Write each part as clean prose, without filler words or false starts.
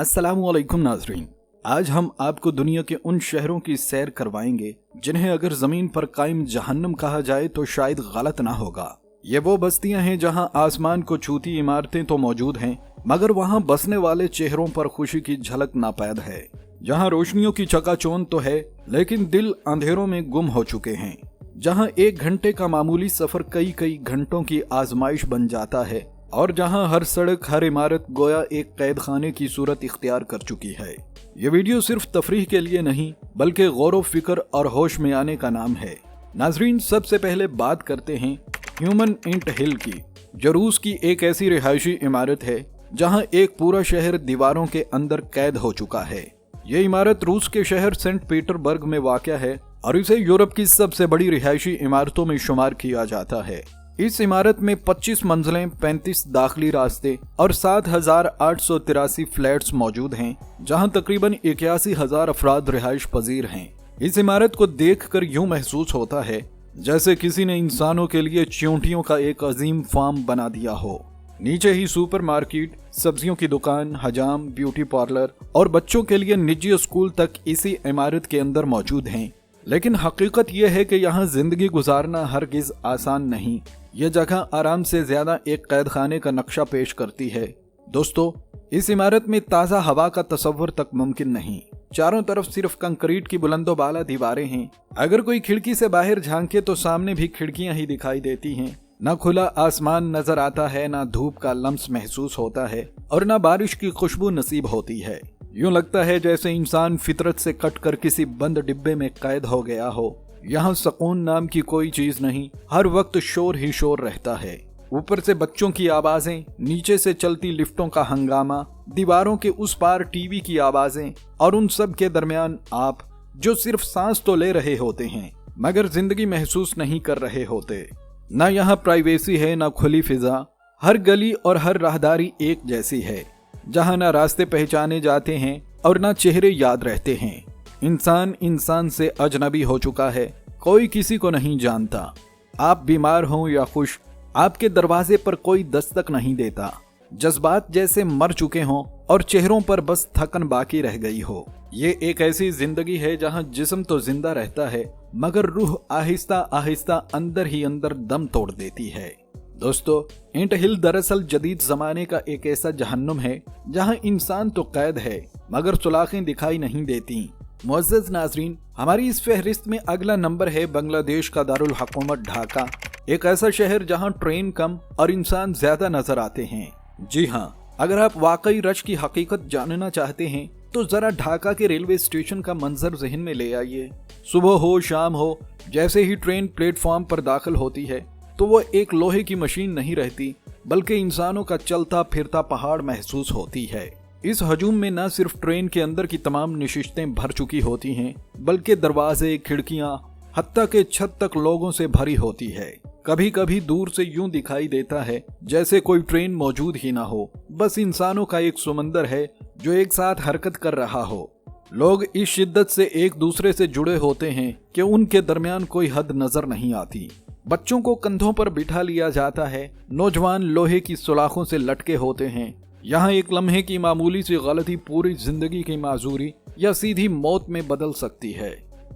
अस्सलामुअलैकुम नाज़रीन, आज हम आपको दुनिया के उन शहरों की सैर करवाएंगे जिन्हें अगर जमीन पर कायम जहन्नम कहा जाए तो शायद गलत ना होगा। ये वो बस्तियां हैं जहां आसमान को छूती इमारतें तो मौजूद हैं, मगर वहां बसने वाले चेहरों पर खुशी की झलक नापैद है। जहां रोशनियों की चकाचौंध तो है लेकिन दिल अंधेरों में गुम हो चुके हैं। जहां 1 घंटे का मामूली सफर कई कई घंटों की आजमाइश बन जाता है और जहां हर सड़क हर इमारत गोया एक कैद खाने की सूरत इख्तियार कर चुकी है। ये वीडियो सिर्फ तफरीह के लिए नहीं बल्कि गौर व फिक्र और होश में आने का नाम है। नाजरीन, सबसे पहले बात करते हैं ह्यूमन इंट हिल की, जो रूस की एक ऐसी रिहायशी इमारत है जहां एक पूरा शहर दीवारों के अंदर कैद हो चुका है। ये इमारत रूस के शहर सेंट पीटरबर्ग में वाक़या है और इसे यूरोप की सबसे बड़ी रिहायशी इमारतों में शुमार किया जाता है। इस इमारत में 25 मंजिलें, 35 दाखिली रास्ते और 7,883 फ्लैट्स मौजूद हैं, जहां तकरीबन 81,000 अफराद रिहाइश पजीर हैं। इस इमारत को देखकर यूं महसूस होता है जैसे किसी ने इंसानों के लिए चींटियों का एक अजीम फार्म बना दिया हो। नीचे ही सुपरमार्केट, सब्जियों की दुकान, हजाम, ब्यूटी पार्लर और बच्चों के लिए निजी स्कूल तक इसी इमारत के अंदर मौजूद हैं। लेकिन हकीकत यह है कि यहाँ जिंदगी गुजारना हरगिज आसान नहीं। यह जगह आराम से ज्यादा एक कैद खाने का नक्शा पेश करती है। दोस्तों, इस इमारत में ताज़ा हवा का तस्वर तक मुमकिन नहीं। चारों तरफ सिर्फ कंक्रीट की बुलंदो बाला दीवारें हैं। अगर कोई खिड़की से बाहर झांके तो सामने भी खिड़कियां ही दिखाई देती हैं। न खुला आसमान नजर आता है, न धूप का लम्स महसूस होता है और न बारिश की खुशबू नसीब होती है। यूं लगता है जैसे इंसान फितरत से कटकर किसी बंद डिब्बे में कैद हो गया हो। यहाँ सुकून नाम की कोई चीज नहीं, हर वक्त शोर ही शोर रहता है। ऊपर से बच्चों की आवाजें, नीचे से चलती लिफ्टों का हंगामा, दीवारों के उस पार टीवी की आवाजें और उन सब के दरमियान आप जो सिर्फ सांस तो ले रहे होते हैं मगर जिंदगी महसूस नहीं कर रहे होते। न यहाँ प्राइवेसी है, न खुली फिजा। हर गली और हर राहदारी एक जैसी है, जहाँ न रास्ते पहचाने जाते हैं और न चेहरे याद रहते हैं। इंसान इंसान से अजनबी हो चुका है, कोई किसी को नहीं जानता। आप बीमार हों या खुश, आपके दरवाजे पर कोई दस्तक नहीं देता। जज्बात जैसे मर चुके हों और चेहरों पर बस थकन बाकी रह गई हो। ये एक ऐसी जिंदगी है जहां जिस्म तो जिंदा रहता है मगर रूह आहिस्ता आहिस्ता अंदर ही अंदर दम तोड़ देती है। दोस्तों, इंट हिल दरअसल जदीद जमाने का एक ऐसा जहन्नुम है जहां इंसान तो कैद है मगर सुलाखें दिखाई नहीं देती। मुअज़्ज़ज़ नाज़रीन, हमारी इस फहरिस्त में अगला नंबर है बांग्लादेश का दारुल हुकूमत ढाका, एक ऐसा शहर जहां ट्रेन कम और इंसान ज्यादा नजर आते हैं। जी हाँ, अगर आप वाकई रश की हकीकत जानना चाहते हैं तो जरा ढाका के रेलवे स्टेशन का मंजर जहन में ले आइए। सुबह हो शाम हो, जैसे ही ट्रेन प्लेटफॉर्म पर दाखिल होती है तो वो एक लोहे की मशीन नहीं रहती बल्कि इंसानों का चलता फिरता पहाड़ महसूस होती है। इस हजूम में न सिर्फ ट्रेन के अंदर की तमाम नशिस्तें भर चुकी होती हैं बल्कि दरवाजे, खिड़कियां, हत्ता के छत तक लोगों से भरी होती है। कभी कभी दूर से यूं दिखाई देता है जैसे कोई ट्रेन मौजूद ही ना हो, बस इंसानों का एक समंदर है जो एक साथ हरकत कर रहा हो। लोग इस शिद्दत से एक दूसरे से जुड़े होते हैं कि उनके दरमियान कोई हद नजर नहीं आती। बच्चों को कंधों पर बिठा लिया जाता है, नौजवान लोहे की सुलाखों से लटके होते हैं। यहाँ एक लम्हे की मामूली सी गलती पूरी जिंदगी की माजूरी या सीधी मौत में बदल सकती है,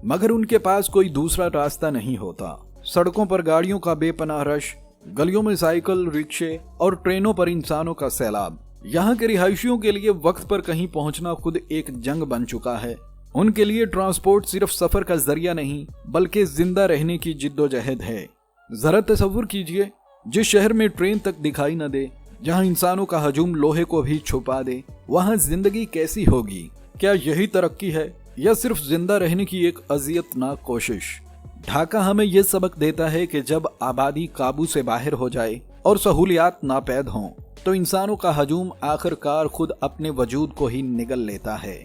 मगर उनके पास कोई दूसरा रास्ता नहीं होता। सड़कों पर गाड़ियों का बेपनाह रश, गलियों में साइकिल, रिक्शे और ट्रेनों पर इंसानों का सैलाब। यहाँ के रिहायशियों के लिए वक्त पर कहीं पहुँचना खुद एक जंग बन चुका है। उनके लिए ट्रांसपोर्ट सिर्फ सफर का जरिया नहीं बल्कि जिंदा रहने की जिद्दोजहद है। जरा तसव्वुर कीजिए, जिस शहर में ट्रेन तक दिखाई न दे, जहां इंसानों का हजूम लोहे को भी छुपा दे, वहां जिंदगी कैसी होगी? क्या यही तरक्की है या सिर्फ जिंदा रहने की एक अजियतनाक कोशिश? ढाका हमें यह सबक देता है कि जब आबादी काबू से बाहर हो जाए और सहूलियात नापैद हों तो इंसानों का हजूम आखिरकार खुद अपने वजूद को ही निगल लेता है।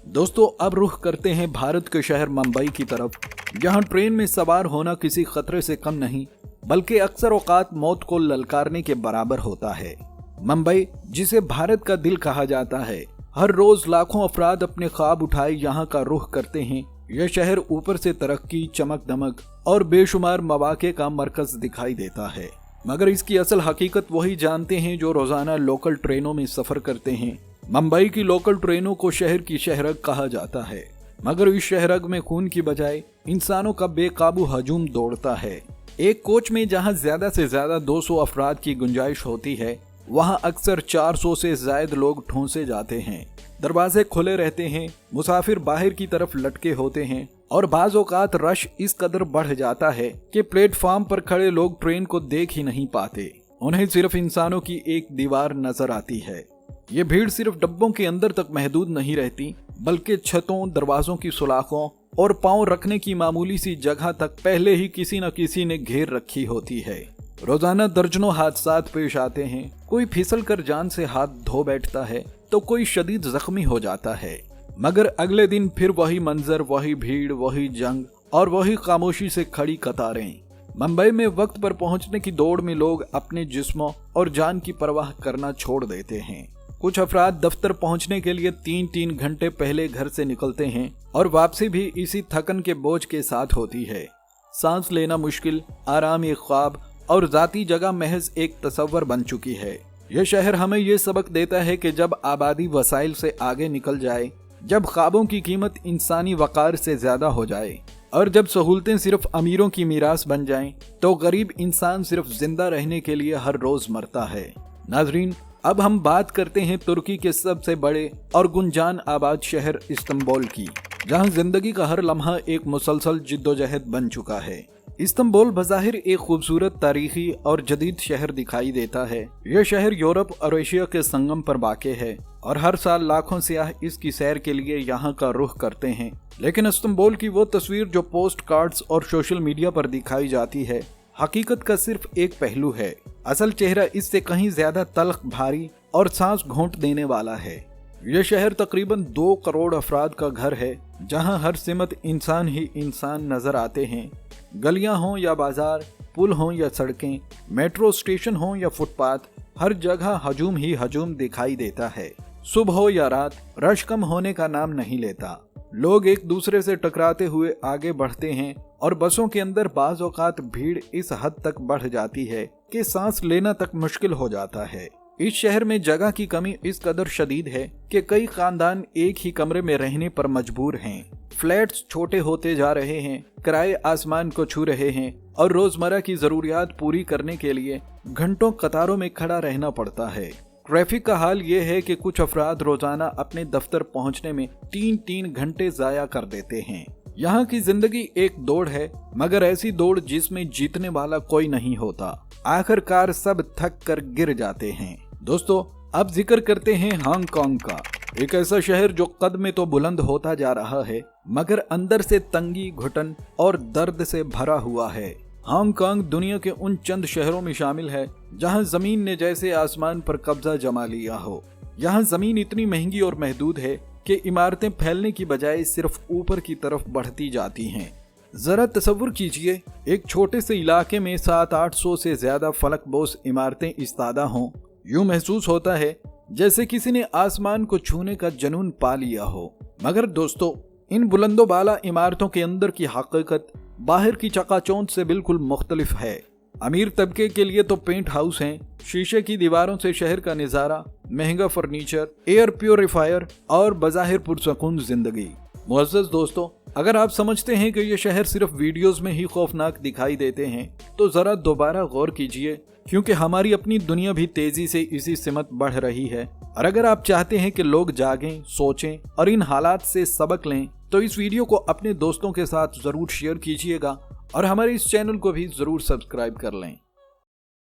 दोस्तों, अब रुख करते हैं भारत के शहर मुंबई की तरफ, जहां ट्रेन में सवार होना किसी खतरे से कम नहीं बल्कि अक्सर औकात मौत को ललकारने के बराबर होता है। मुंबई, जिसे भारत का दिल कहा जाता है, हर रोज लाखों अफराद अपने ख्वाब उठाए यहाँ का रुख करते हैं। यह शहर ऊपर से तरक्की, चमक दमक और बेशुमार मौके का मरकज दिखाई देता है, मगर इसकी असल हकीकत वही जानते हैं जो रोजाना लोकल ट्रेनों में सफर करते हैं मुंबई की लोकल ट्रेनों को शहर की शहरग कहा जाता है, मगर इस शहरग में खून की बजाय इंसानों का बेकाबू हजूम दौड़ता है। एक कोच में जहां ज्यादा से ज्यादा 200 अफराद की गुंजाइश होती है, वहां अक्सर 400 से ज्यादा लोग ठूंसे जाते हैं। दरवाजे खुले रहते हैं, मुसाफिर बाहर की तरफ लटके होते हैं और बाज़ औक़ात रश इस कदर बढ़ जाता है कि प्लेटफार्म पर खड़े लोग ट्रेन को देख ही नहीं पाते। उन्हें सिर्फ इंसानों की एक दीवार नजर आती है। ये भीड़ सिर्फ डब्बों के अंदर तक महदूद नहीं रहती, बल्कि छतों, दरवाजों की सुलाखों और पांव रखने की मामूली सी जगह तक पहले ही किसी न किसी ने घेर रखी होती है। रोजाना दर्जनों हादसात पेश आते हैं। कोई फिसल कर जान से हाथ धो बैठता है तो कोई शदीद जख्मी हो जाता है, मगर अगले दिन फिर वही मंजर, वही भीड़, वही जंग और वही खामोशी से खड़ी कतारें। मुंबई में वक्त पर पहुंचने की दौड़ में लोग अपने जिस्मों और जान की परवाह करना छोड़ देते हैं। कुछ अफराद दफ्तर पहुंचने के लिए 3-3 घंटे पहले घर से निकलते हैं और वापसी भी इसी थकन के बोझ के साथ होती है। सांस लेना मुश्किल, आराम एक ख्वाब और जाती जगह महज एक तस्वर बन चुकी है। यह शहर हमें यह सबक देता है कि जब आबादी वसाइल से आगे निकल जाए, जब ख्वाबों की कीमत इंसानी वकार से ज्यादा हो जाए और जब सहूलतें सिर्फ अमीरों की मीरास बन जाएं, तो गरीब इंसान सिर्फ जिंदा रहने के लिए हर रोज मरता है। नाजरीन, अब हम बात करते हैं तुर्की के सबसे बड़े और गुंजान आबाद शहर इस्तांबुल की, जहां जिंदगी का हर लम्हा एक मुसलसल जिद्दोजहद बन चुका है। इस्तांबुल बज़ाहिर एक खूबसूरत तारीखी और जदीद शहर दिखाई देता है। यह शहर यूरोप और एशिया के संगम पर वाक़े है और हर साल लाखों सियाह इसकी सैर के लिए यहाँ का रुख करते हैं। लेकिन इस्तांबुल की वो तस्वीर जो पोस्ट कार्ड्स और सोशल मीडिया पर दिखाई जाती है, हकीकत का सिर्फ एक पहलू है। असल चेहरा इससे कहीं ज्यादा तल्ख, भारी और सांस घोंट देने वाला है। यह शहर तकरीबन 2 करोड़ अफराद का घर है, जहां हर सिमत इंसान ही इंसान नजर आते हैं। गलियां हों या बाजार, पुल हों या सड़कें, मेट्रो स्टेशन हों या फुटपाथ, हर जगह हजूम ही हजूम दिखाई देता है। सुबह हो या रात, रश कम होने का नाम नहीं लेता। लोग एक दूसरे से टकराते हुए आगे बढ़ते हैं और बसों के अंदर बाज़ औक़ात भीड़ इस हद तक बढ़ जाती है कि सांस लेना तक मुश्किल हो जाता है। इस शहर में जगह की कमी इस कदर शदीद है कि कई खानदान एक ही कमरे में रहने पर मजबूर हैं। फ्लैट्स छोटे होते जा रहे हैं, किराए आसमान को छू रहे हैं और रोजमर्रा की जरूरियात पूरी करने के लिए घंटों कतारों में खड़ा रहना पड़ता है। ट्रैफिक का हाल ये है कि कुछ अफराद रोजाना अपने दफ्तर पहुंचने में 3-3 घंटे जाया कर देते हैं। यहाँ की जिंदगी एक दौड़ है, मगर ऐसी दौड़ जिसमें जीतने वाला कोई नहीं होता। आखिरकार सब थक कर गिर जाते हैं। दोस्तों, अब जिक्र करते हैं हांगकांग का, एक ऐसा शहर जो कद में तो बुलंद होता जा रहा है, मगर अंदर से तंगी, घुटन और दर्द से भरा हुआ है। हांगकांग दुनिया के उन चंद शहरों में शामिल है जहां जमीन ने जैसे आसमान पर कब्जा जमा लिया हो। यहाँ जमीन इतनी महंगी और महदूद है कि इमारतें फैलने की बजाय सिर्फ ऊपर की तरफ बढ़ती जाती हैं। जरा तसव्वुर कीजिए, एक छोटे से इलाके में 700-800 से ज्यादा फलकबोस इमारतें इस्तादा हों। यूं महसूस होता है जैसे किसी ने आसमान को छूने का जुनून पा लिया हो। मगर दोस्तों, इन बुलंदो बाला इमारतों के अंदर की हकीकत बाहर की चकाचौंध से बिल्कुल मुख्तलिफ है। अमीर तबके के लिए तो पेंट हाउस हैं, शीशे की दीवारों से शहर का नज़ारा, महंगा फर्नीचर, एयर प्योरीफायर और बज़ाहिर पुरसकून जिंदगी। मुअज़्ज़ज़ दोस्तों, अगर आप समझते हैं कि ये शहर सिर्फ वीडियोस में ही खौफनाक दिखाई देते हैं, तो जरा दोबारा गौर कीजिए, क्योंकि हमारी अपनी दुनिया भी तेजी से इसी सिमत बढ़ रही है। और अगर आप चाहते हैं कि लोग जागें, सोचें और इन हालात से सबक लें, तो इस वीडियो को अपने दोस्तों के साथ जरूर शेयर कीजिएगा और हमारे इस चैनल को भी जरूर सब्सक्राइब कर लें।